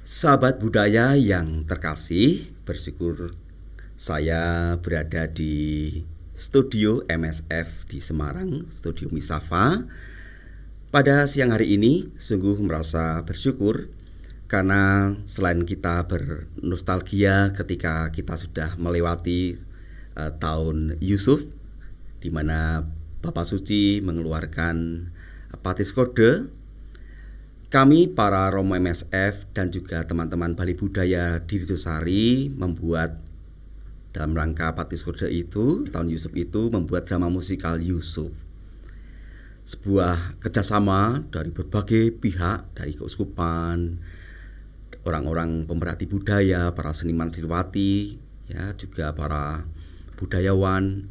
Sahabat budaya yang terkasih, bersyukur saya berada di studio MSF di Semarang, studio Misafa. Pada siang hari ini sungguh merasa bersyukur karena selain kita bernostalgia ketika kita sudah melewati tahun Yusuf, di mana Bapak Suci mengeluarkan Patis Kode, kami para Romo MSF dan juga teman-teman Bali Budaya di Rijosari membuat dalam rangka Patis Kode itu, tahun Yusuf itu, membuat drama musikal Yusuf. Sebuah kerjasama dari berbagai pihak, dari keuskupan, orang-orang pemerhati budaya, para seniman seniwati, ya, juga para budayawan,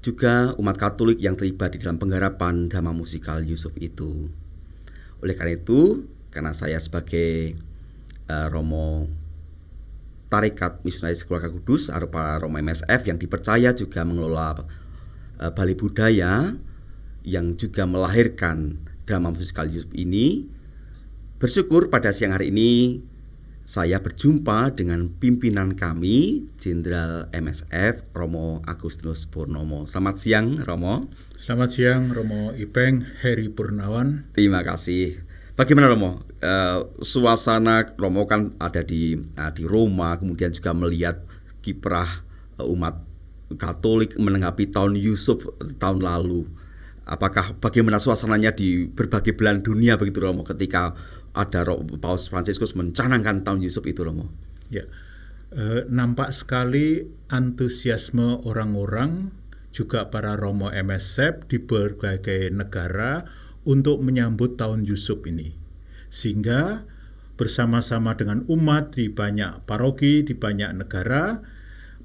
juga umat Katolik yang terlibat di dalam penggarapan drama musikal Yusuf itu. Oleh karena itu, karena saya sebagai Romo Tarekat Misionaris Keluarga Kudus atau para Romo MSF yang dipercaya juga mengelola Bali Budaya yang juga melahirkan drama musikal Yusuf ini, bersyukur pada siang hari ini saya berjumpa dengan pimpinan kami, Jenderal MSF Romo Agustinus Purnomo. Selamat siang, Romo. Selamat siang, Romo Ipeng Heri Purnawan. Terima kasih. Bagaimana, Romo? Suasana Romo kan ada di Roma, kemudian juga melihat kiprah umat Katolik menanggapi tahun Yusuf tahun lalu. Apakah bagaimana suasananya di berbagai belahan dunia begitu, Romo, ketika ada Paus Fransiskus mencanangkan tahun Yusuf itu, Romo? Ya, nampak sekali antusiasme orang-orang, juga para Romo MSF di berbagai negara untuk menyambut tahun Yusuf ini. Sehingga bersama-sama dengan umat di banyak paroki, di banyak negara,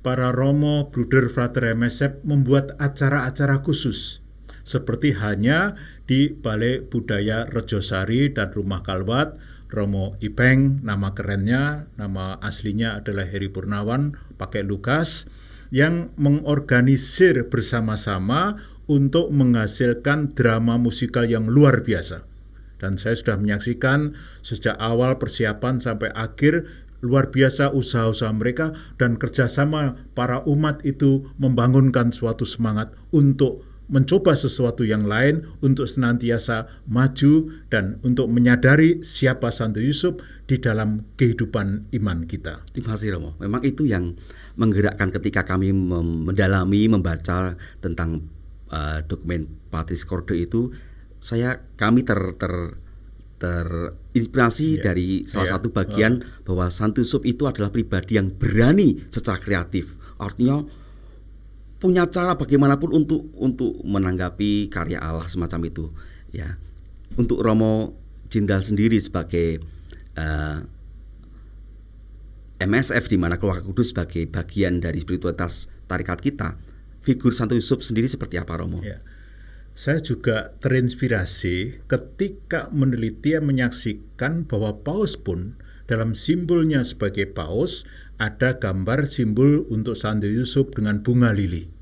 para Romo, Bruder, Frater MSF membuat acara-acara khusus. Seperti hanya di Balai Budaya Rejosari dan Rumah Kalwat, Romo Ipeng, nama kerennya, nama aslinya adalah Heri Purnawan, pakai Lukas, yang mengorganisir bersama-sama untuk menghasilkan drama musikal yang luar biasa. Dan saya sudah menyaksikan sejak awal persiapan sampai akhir, luar biasa usaha-usaha mereka dan kerjasama para umat itu membangunkan suatu semangat untuk mencoba sesuatu yang lain, untuk senantiasa maju dan untuk menyadari siapa Santo Yusuf di dalam kehidupan iman kita. Terima kasih, Romo. Memang itu yang menggerakkan ketika kami mendalami, membaca tentang dokumen Patis Kode itu, kami terinspirasi dari salah satu bagian bahwa Santo Yusuf itu adalah pribadi yang berani secara kreatif. Artinya punya cara bagaimanapun untuk menanggapi karya Allah semacam itu, ya. Untuk Romo Jenderal sendiri sebagai MSF di mana Keluarga Kudus sebagai bagian dari spiritualitas tarekat kita, figur Santo Yusuf sendiri seperti apa, Romo? Ya. Saya juga terinspirasi ketika meneliti dan menyaksikan bahwa Paus pun dalam simbolnya sebagai Paus ada gambar simbol untuk Santo Yusuf dengan bunga lili.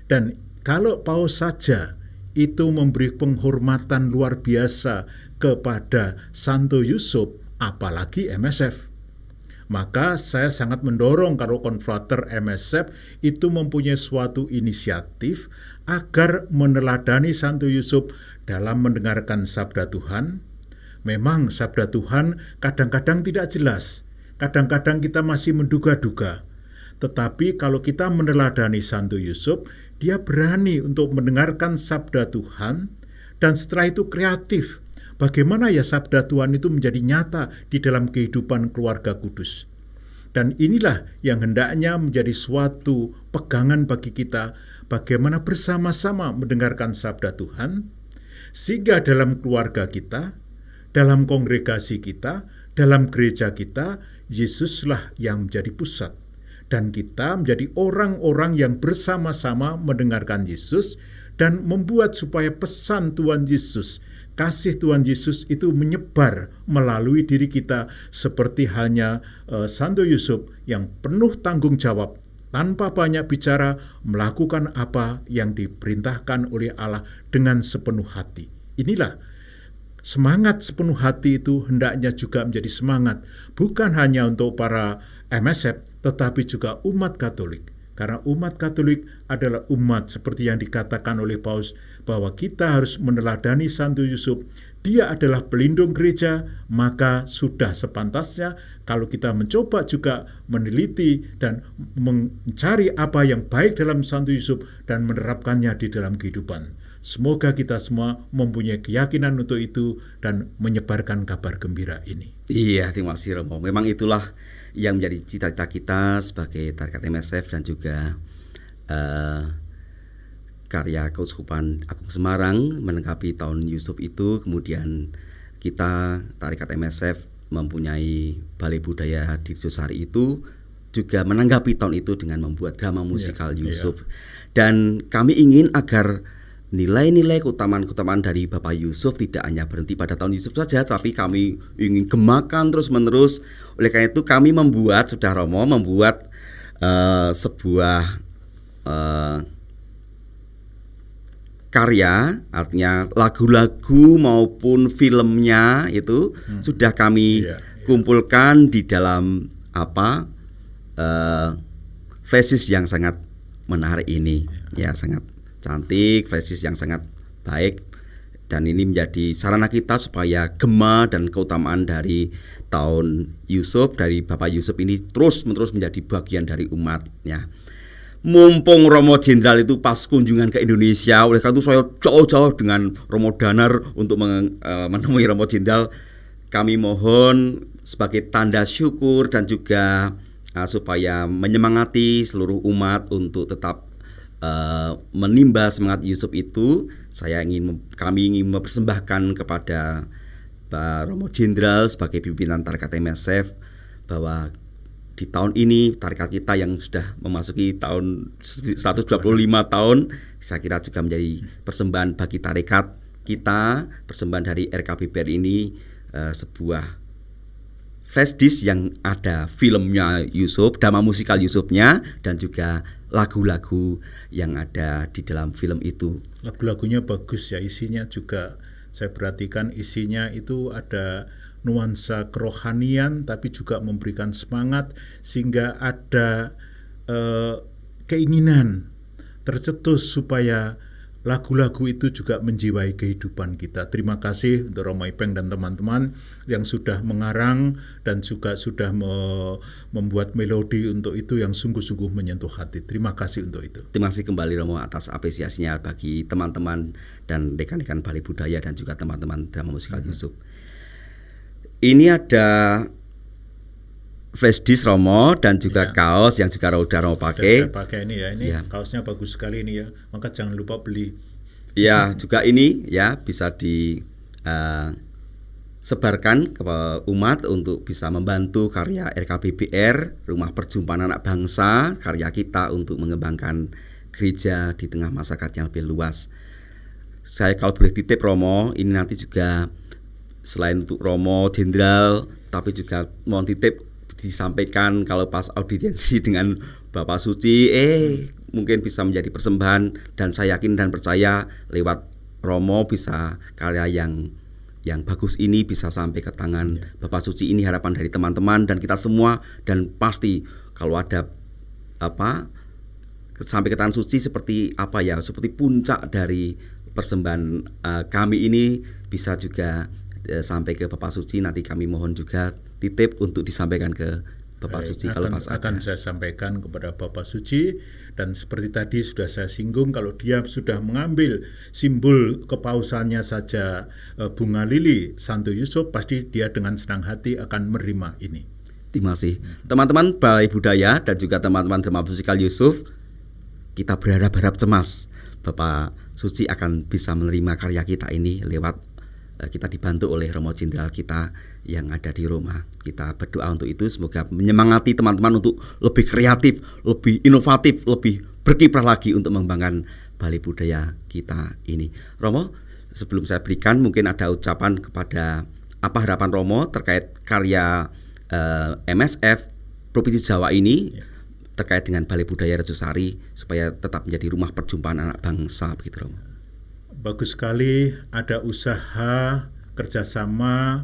Dan kalau Paus saja itu memberi penghormatan luar biasa kepada Santo Yusuf, apalagi MSF. Maka saya sangat mendorong kalau konfrater MSF itu mempunyai suatu inisiatif agar meneladani Santo Yusuf dalam mendengarkan sabda Tuhan. Memang sabda Tuhan kadang-kadang tidak jelas, kadang-kadang kita masih menduga-duga. Tetapi kalau kita meneladani Santo Yusuf, dia berani untuk mendengarkan sabda Tuhan dan setelah itu kreatif. Bagaimana ya sabda Tuhan itu menjadi nyata di dalam kehidupan keluarga kudus. Dan inilah yang hendaknya menjadi suatu pegangan bagi kita, bagaimana bersama-sama mendengarkan sabda Tuhan, sehingga dalam keluarga kita, dalam kongregasi kita, dalam gereja kita, Yesuslah yang menjadi pusat. Dan kita menjadi orang-orang yang bersama-sama mendengarkan Yesus dan membuat supaya pesan Tuhan Yesus, kasih Tuhan Yesus itu menyebar melalui diri kita seperti halnya Santo Yusuf yang penuh tanggung jawab, tanpa banyak bicara, melakukan apa yang diperintahkan oleh Allah dengan sepenuh hati. Inilah semangat sepenuh hati itu hendaknya juga menjadi semangat bukan hanya untuk para MSF tetapi juga umat Katolik. Karena umat Katolik adalah umat seperti yang dikatakan oleh Paus bahwa kita harus meneladani Santo Yusuf. Dia adalah pelindung gereja, maka sudah sepantasnya kalau kita mencoba juga meneliti dan mencari apa yang baik dalam Santo Yusuf dan menerapkannya di dalam kehidupan. Semoga kita semua mempunyai keyakinan untuk itu dan menyebarkan kabar gembira ini. Iya, terima kasih Romo. Memang itulah yang menjadi cita-cita kita sebagai Tarekat MSF dan juga karya Keuskupan Agung Semarang menanggapi tahun Yusuf itu. Kemudian kita Tarekat MSF mempunyai Balai Budaya di Sari itu juga menanggapi tahun itu dengan membuat drama musikal Yusuf. Dan kami ingin agar nilai-nilai keutamaan-keutamaan dari Bapak Yusuf tidak hanya berhenti pada tahun Yusuf saja, tapi kami ingin gemakan terus-menerus. Oleh karena itu kami membuat, sudah Romo, membuat sebuah karya, artinya lagu-lagu maupun filmnya itu sudah kami kumpulkan di dalam flashdisk yang sangat menarik ini, ya sangat cantik, flashdisk yang sangat baik, dan ini menjadi sarana kita supaya gema dan keutamaan dari tahun Yusuf, dari Bapak Yusuf ini terus-menerus menjadi bagian dari umatnya. Mumpung Romo Jenderal itu pas kunjungan ke Indonesia, oleh karena itu saya jauh-jauh dengan Romo Danar untuk menemui Romo Jenderal. Kami mohon sebagai tanda syukur dan juga supaya menyemangati seluruh umat untuk tetap menimba semangat Yusuf itu, kami ingin mempersembahkan kepada Pak Romo Jenderal sebagai pimpinan Tarekat MSF bahwa di tahun ini tarekat kita yang sudah memasuki tahun 125 tahun, saya kira juga menjadi persembahan bagi tarekat kita, persembahan dari RKBPR ini, sebuah flashdisk yang ada filmnya Yusuf, drama musikal Yusufnya, dan juga lagu-lagu yang ada di dalam film itu. Lagu-lagunya bagus ya, isinya juga saya perhatikan isinya itu ada nuansa kerohanian tapi juga memberikan semangat sehingga ada keinginan tercetus supaya lagu-lagu itu juga menjiwai kehidupan kita. Terima kasih untuk Romo Ipeng dan teman-teman yang sudah mengarang dan juga sudah membuat melodi untuk itu yang sungguh-sungguh menyentuh hati. Terima kasih untuk itu. Terima kasih kembali Romo atas apresiasinya bagi teman-teman dan rekan-rekan Balai Budaya dan juga teman-teman drama musikal Yusuf. Ini ada flashdisk Romo dan juga kaos yang juga Romo pakai. Saya pakai ini ya, kaosnya bagus sekali ini ya. Maka jangan lupa beli. Ya, juga ini ya bisa sebarkan ke umat untuk bisa membantu karya RKBPR, Rumah Perjumpaan Anak Bangsa, karya kita untuk mengembangkan gereja di tengah masyarakat yang lebih luas. Saya kalau boleh titip Romo, ini nanti juga selain untuk Romo Jenderal, tapi juga mohon titip disampaikan kalau pas audiensi dengan Bapak Suci, mungkin bisa menjadi persembahan, dan saya yakin dan percaya lewat Romo bisa karya yang bagus ini bisa sampai ke tangan Bapak Suci. Ini harapan dari teman-teman dan kita semua, dan pasti kalau ada sampai ke tangan Suci seperti seperti puncak dari persembahan kami ini bisa juga sampai ke Bapak Suci. Nanti kami mohon juga titip untuk disampaikan ke Bapak Suci kalau pas akan saya sampaikan kepada Bapak Suci. Dan seperti tadi sudah saya singgung, kalau dia sudah mengambil simbol kepausannya saja bunga lili Santo Yusuf, pasti dia dengan senang hati akan menerima ini. Terima kasih teman-teman Balai Budaya dan juga teman-teman drama musikal Yusuf. Kita berharap cemas Bapak Suci akan bisa menerima karya kita ini lewat kita dibantu oleh Romo Jenderal kita yang ada di Roma. Kita berdoa untuk itu, semoga menyemangati teman-teman untuk lebih kreatif, lebih inovatif, lebih berkiprah lagi untuk mengembangkan Balai Budaya kita ini. Romo, sebelum saya berikan mungkin ada ucapan kepada apa harapan Romo terkait karya MSF Provinsi Jawa ini terkait dengan Balai Budaya Rejosari supaya tetap menjadi rumah perjumpaan anak bangsa, begitu Romo. Bagus sekali ada usaha kerjasama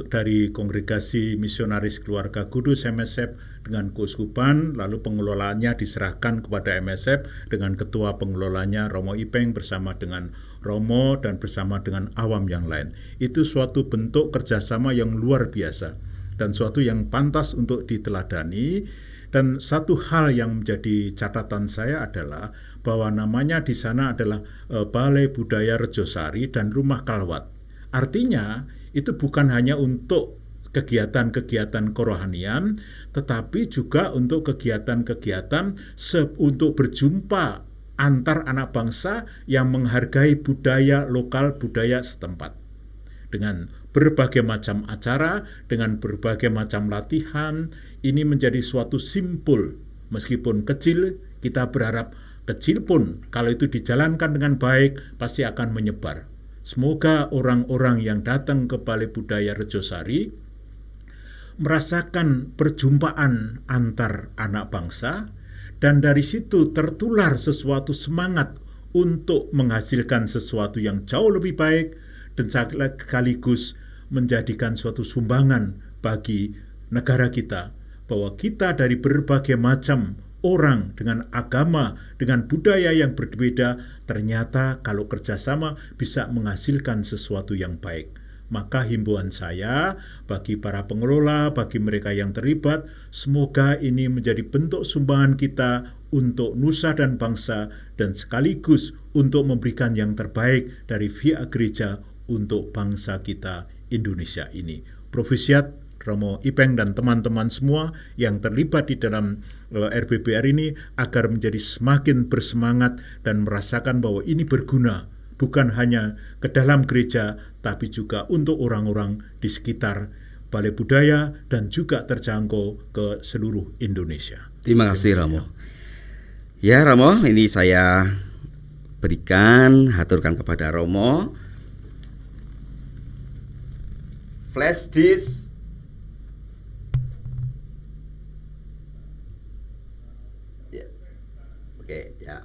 dari Kongregasi Misionaris Keluarga Kudus MSF dengan keuskupan, lalu pengelolaannya diserahkan kepada MSF dengan ketua pengelolanya Romo Ipeng bersama dengan Romo dan bersama dengan awam yang lain. Itu suatu bentuk kerjasama yang luar biasa dan suatu yang pantas untuk diteladani. Dan satu hal yang menjadi catatan saya adalah bahwa namanya di sana adalah Balai Budaya Rejosari dan Rumah Kalwat. Artinya itu bukan hanya untuk kegiatan-kegiatan kerohanian, tetapi juga untuk kegiatan-kegiatan untuk berjumpa antar anak bangsa yang menghargai budaya lokal, budaya setempat. Dengan berbagai macam acara, dengan berbagai macam latihan, ini menjadi suatu simpul. Meskipun kecil, kita berharap kecil pun kalau itu dijalankan dengan baik, pasti akan menyebar. Semoga orang-orang yang datang ke Balai Budaya Rejosari merasakan perjumpaan antar anak bangsa, dan dari situ tertular sesuatu semangat untuk menghasilkan sesuatu yang jauh lebih baik, dan sekaligus menjadikan suatu sumbangan bagi negara kita, bahwa kita dari berbagai macam orang dengan agama, dengan budaya yang berbeda, ternyata kalau kerjasama bisa menghasilkan sesuatu yang baik. Maka himbauan saya bagi para pengelola, bagi mereka yang terlibat, semoga ini menjadi bentuk sumbangan kita untuk nusa dan bangsa, dan sekaligus untuk memberikan yang terbaik dari pihak gereja untuk bangsa kita Indonesia ini. Profisiat Romo Ipeng dan teman-teman semua yang terlibat di dalam RBBR ini agar menjadi semakin bersemangat dan merasakan bahwa ini berguna bukan hanya ke dalam gereja tapi juga untuk orang-orang di sekitar Balai Budaya dan juga terjangkau ke seluruh Indonesia. Terima kasih Romo. Ya Romo, ini saya haturkan kepada Romo flash disk Oke, ya.